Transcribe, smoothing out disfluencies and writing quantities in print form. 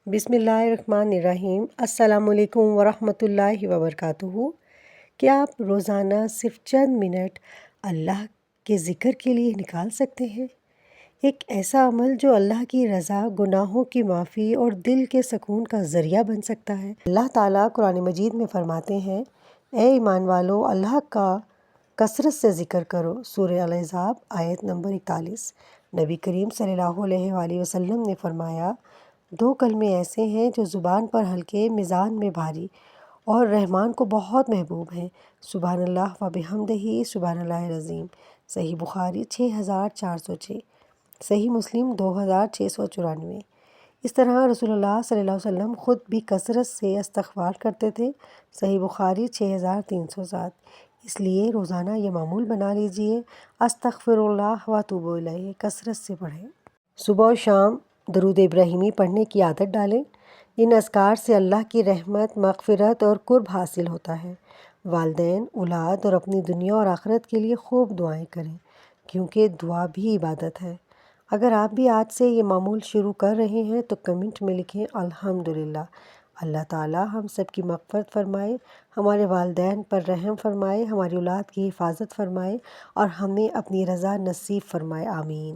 بسم اللہ الرحمن الرحیم۔ السلام علیکم ورحمۃ اللہ وبرکاتہ۔ کیا آپ روزانہ صرف چند منٹ اللہ کے ذکر کے لیے نکال سکتے ہیں؟ ایک ایسا عمل جو اللہ کی رضا، گناہوں کی معافی اور دل کے سکون کا ذریعہ بن سکتا ہے۔ اللہ تعالیٰ قرآن مجید میں فرماتے ہیں، اے ایمان والو، اللہ کا کثرت سے ذکر کرو۔ سورہ الاحزاب آیت نمبر 41۔ نبی کریم صلی اللہ علیہ وآلہ وسلم نے فرمایا، دو کلمے ایسے ہیں جو زبان پر ہلکے، میزان میں بھاری اور رحمان کو بہت محبوب ہیں، سبحان اللہ و بحمدہ، سبحان اللہ العظیم۔ صحیح بخاری 6406، صحیح مسلم 2694۔ اس طرح رسول اللہ صلی اللہ علیہ وسلم خود بھی کثرت سے استغفار کرتے تھے، صحیح بخاری 6307۔ اس لیے روزانہ یہ معمول بنا لیجئے، استغفر اللہ و اتوب الیہ، کثرت سے پڑھیں۔ صبح و شام درود ابراہیمی پڑھنے کی عادت ڈالیں۔ ان اذکار سے اللہ کی رحمت، مغفرت اور قرب حاصل ہوتا ہے۔ والدین، اولاد اور اپنی دنیا اور آخرت کے لیے خوب دعائیں کریں، کیونکہ دعا بھی عبادت ہے۔ اگر آپ بھی آج سے یہ معمول شروع کر رہے ہیں تو کمنٹ میں لکھیں الحمدللہ۔ اللہ تعالیٰ ہم سب کی مغفرت فرمائے، ہمارے والدین پر رحم فرمائے، ہماری اولاد کی حفاظت فرمائے اور ہمیں اپنی رضا نصیب فرمائے، آمین۔